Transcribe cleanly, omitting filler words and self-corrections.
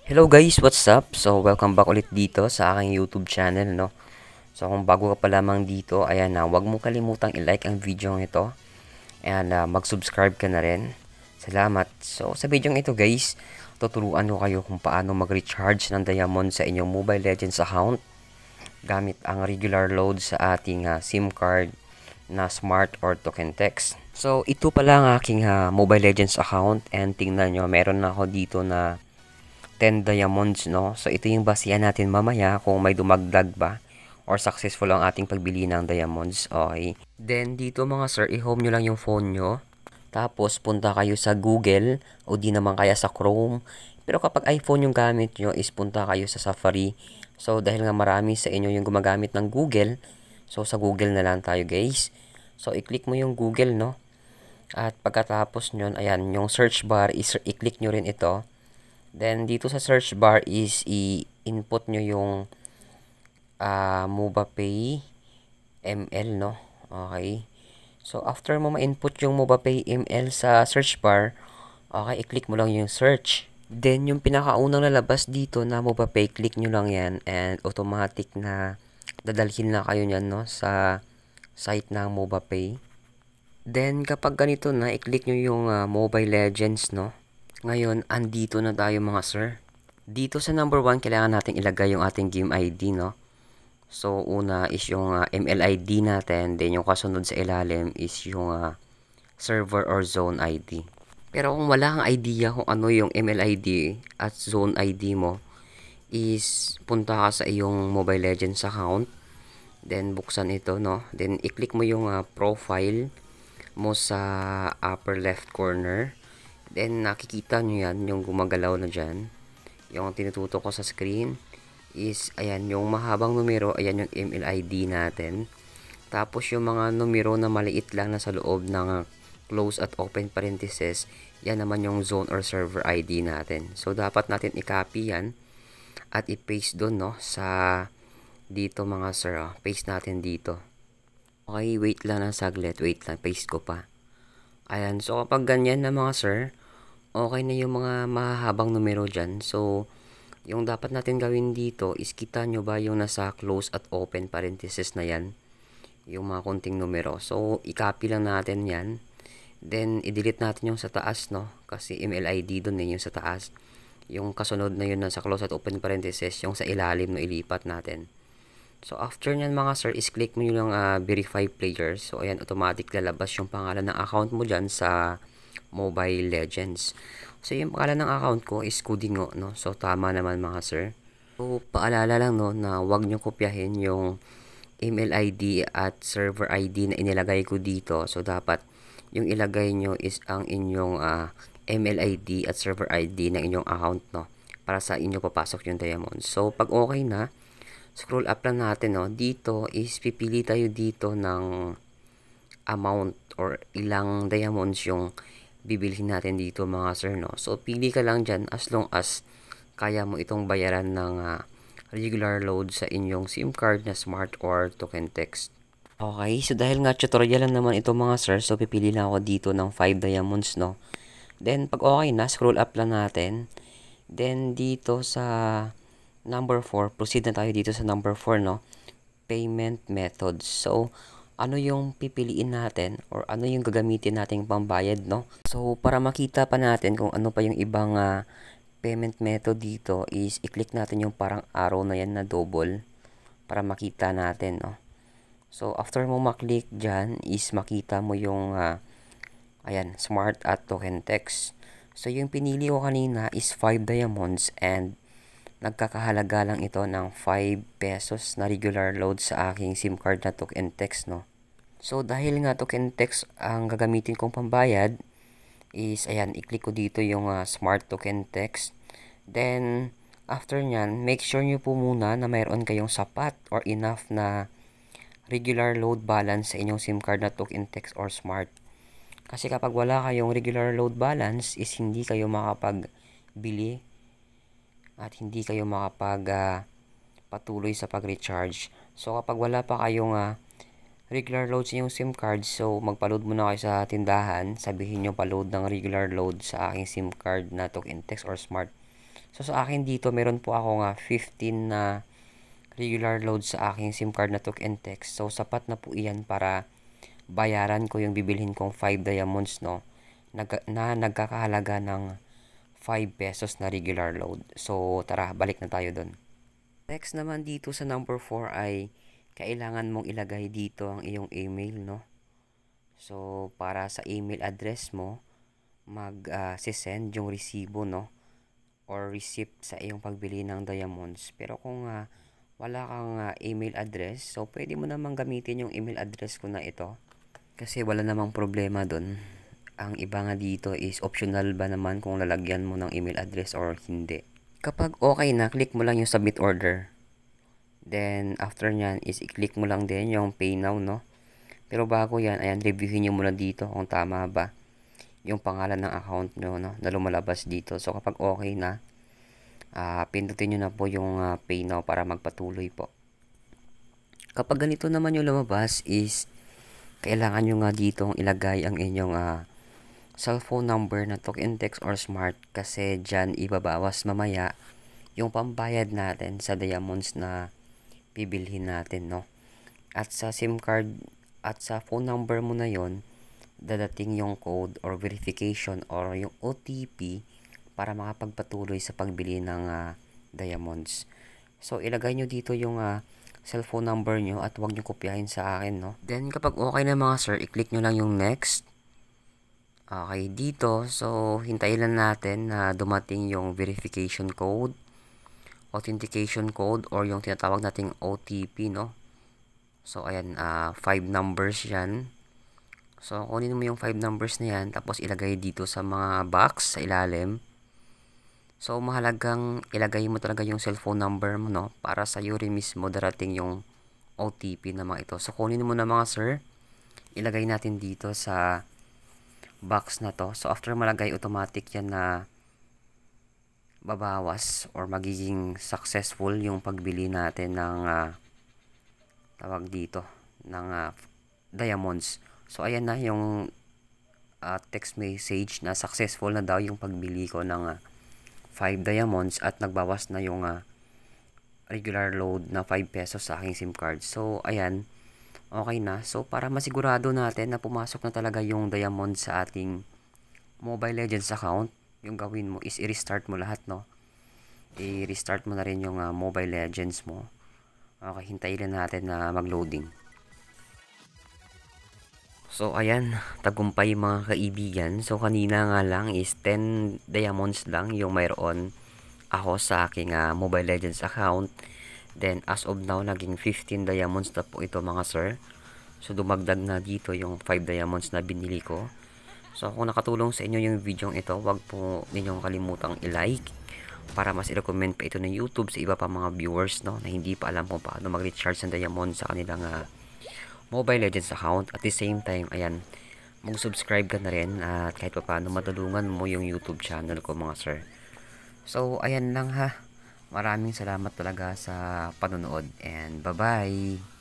Hello guys, what's up? So, welcome back ulit dito sa aking YouTube channel, no? So, kung bago ka pa lamang dito, ayan na, huwag mo kalimutang i-like ang video ito. And mag-subscribe ka na rin. Salamat. So, sa video ito guys, tuturuan ko kayo kung paano mag-recharge ng diamond sa inyong Mobile Legends account gamit ang regular load sa ating SIM card na Smart or Token Text. So, ito pala ang aking Mobile Legends account and tingnan nyo, meron na ako dito na 10 diamonds, no? So, ito yung basihan natin mamaya kung may dumagdag ba or successful ang ating pagbili ng diamonds. Okay. Then, dito mga sir, i-home nyo lang yung phone nyo. Tapos, punta kayo sa Google o di naman kaya sa Chrome. Pero kapag iPhone yung gamit nyo, is punta kayo sa Safari. So, dahil nga marami sa inyo yung gumagamit ng Google, so sa Google na lang tayo guys. So, i-click mo yung Google, no? At pagkatapos nyon, ayan, yung search bar, i-click nyo rin ito. Then, dito sa search bar is i-input nyo yung MobaPay ML, no? Okay. So, after mo ma-input yung MobaPay ML sa search bar, okay, i-click mo lang yung search. Then, yung pinakaunang lalabas dito na MobaPay, click nyo lang yan and automatic na dadalhin na kayo nyan, no? Sa site ng MobaPay. Then, kapag ganito na, i-click nyo yung Mobile Legends, no? Ngayon, andito na tayo mga sir. Dito sa number 1, kailangan natin ilagay yung ating game ID, no? So, una is yung MLID natin. Then, yung kasunod sa ilalim is yung server or zone ID. Pero kung wala kang idea kung ano yung MLID at zone ID mo, is punta ka sa iyong Mobile Legends account. Then, buksan ito, no? Then, i-click mo yung profile mo sa upper left corner. Then, nakikita nyo yan, yung gumagalaw na dyan. Yung tinututok ko sa screen is, ayan, yung mahabang numero, ayan yung MLID natin. Tapos, yung mga numero na maliit lang na sa loob ng close at open parenthesis, yan naman yung zone or server ID natin. So, dapat natin i-copy yan at i-paste doon, no, sa dito mga sir. Paste natin dito. Okay, wait lang ng saglit. Wait lang, paste ko pa. Ayan, so kapag ganyan na mga sir, okay na yung mga mahabang numero dyan. So, yung dapat natin gawin dito is kita nyo ba yung nasa close at open parenthesis na yan. Yung mga konting numero. So, i-copy lang natin yan. Then, i-delete natin yung sa taas, no? Kasi MLID dun yung sa taas. Yung kasunod na yun nasa close at open parenthesis, yung sa ilalim no ilipat natin. So, after nyan mga sir, is click mo yung verify player. So, ayan, automatic lalabas yung pangalan ng account mo dyan sa Mobile Legends. So, yung pangalan ng account ko is Kudingo, no? So, tama naman mga sir. So, paalala lang, no, na huwag nyo kopyahin yung email ID at server ID na inilagay ko dito. So, dapat yung ilagay nyo is ang inyong email ID at server ID ng inyong account, no? Para sa inyo papasok yung diamond. So, pag okay na, scroll up lang natin, no? Dito is pipili tayo dito ng amount or ilang diamonds yung bibilhin natin dito mga sir, no? So, pili ka lang dyan as long as kaya mo itong bayaran ng regular load sa inyong SIM card na Smart or Token Text. Okay, so dahil nga tutorial lang naman ito mga sir, so pipili lang ako dito ng 5 diamonds, no? Then, pag okay na, scroll up lang natin. Then, dito sa number 4, proceed na tayo dito sa number 4, no? Payment methods. So, ano yung pipiliin natin or ano yung gagamitin nating pambayad, no? So, para makita pa natin kung ano pa yung ibang payment method dito is i-click natin yung parang arrow na yan na double para makita natin, no? So, after mo maklik dyan is makita mo yung ayan, Smart at Token Text. So, yung pinili ko kanina is 5 diamonds and nagkakahalaga lang ito ng 5 pesos na regular load sa aking SIM card na Token Text, no? So, dahil nga Token Text ang gagamitin kong pambayad, is, ayan, i-click ko dito yung Smart Token Text. Then, after nyan, make sure nyo po muna na mayroon kayong sapat or enough na regular load balance sa inyong SIM card na Token Text or Smart. Kasi kapag wala kayong regular load balance, is hindi kayo makapagbili at hindi kayo patuloy sa pag-recharge. So, kapag wala pa kayong regular load sa inyong SIM card, so magpa-load muna kayo sa tindahan. Sabihin nyo pa-load ng regular load sa aking SIM card na Token Text or Smart. So sa akin dito, meron po ako nga 15 na regular load sa aking SIM card na Talk and Text. So sapat na po iyan para bayaran ko yung bibilhin kong 5 diamonds, no? Na nagkakahalaga ng 5 pesos na regular load. So tara, balik na tayo doon. Next naman dito sa number 4 ay kailangan mong ilagay dito ang iyong email, no? So para sa email address mo, mag-send yung resibo, no? Or receipt sa iyong pagbili ng diamonds. Pero kung wala kang email address, so pwede mo namang gamitin yung email address ko na ito. Kasi wala namang problema doon. Ang iba nga dito is optional ba naman kung lalagyan mo ng email address or hindi. Kapag okay na, click mo lang yung submit order. Then after nyan is i-click mo lang din yung pay now, no? Pero bago yan, ayan, reviewin nyo muna dito kung tama ba yung pangalan ng account nyo, no, na lumalabas dito. So kapag okay na, pindutin nyo na po yung pay now para magpatuloy po. Kapag ganito naman yung lumabas is kailangan nyo nga ditong ilagay ang inyong cellphone number na Talk and Text or Smart, kasi dyan ibabawas mamaya yung pambayad natin sa diamonds na bibilhin natin, no? At sa SIM card at sa phone number mo na yon, dadating yung code or verification or yung OTP para makapagpatuloy sa pagbili ng diamonds. So ilagay nyo dito yung cellphone number nyo at huwag nyo kopyahin sa akin, no? Then kapag okay na mga sir, i-click nyo lang yung next. Okay, dito, so hintayin lang natin na dumating yung verification code, authentication code, or yung tinatawag nating OTP, no? So ayan, 5 numbers yan. So kunin mo yung 5 numbers na yan, tapos ilagay dito sa mga box sa ilalim. So mahalagang ilagay mo talaga yung cellphone number mo, no? Para sa iyo rin mismo darating yung OTP na mga ito. So kunin mo na mga sir, ilagay natin dito sa box na to. So after malagay, automatic yan na babawas or magiging successful yung pagbili natin ng tawag dito ng diamonds. So ayan na yung text message na successful na daw yung pagbili ko ng 5 diamonds at nagbawas na yung regular load na 5 pesos sa aking SIM card. So ayan, okay na. So para masigurado natin na pumasok na talaga yung diamond sa ating Mobile Legends account, yung gawin mo is i-restart mo lahat, no? I-restart mo na rin yung Mobile Legends mo. Okay, hintayin na natin na mag-loading. So ayan, tagumpay mga kaibigan. So kanina nga lang is 10 diamonds lang yung mayroon ako sa aking Mobile Legends account. Then as of now, naging 15 diamonds na po ito mga sir. So dumagdag na dito yung 5 diamonds na binili ko. So kung nakatulong sa inyo yung video ito, wag po ninyong kalimutang i-like para mas i-recommend pa ito ng YouTube sa iba pa mga viewers, no, na hindi pa alam kung paano mag-recharge ng diamonds sa kanilang Mobile Legends account. At the same time, ayan, mag-subscribe ka na rin at kahit pa paano matulungan mo yung YouTube channel ko mga sir. So ayan lang ha. Maraming salamat talaga sa panonood and bye-bye!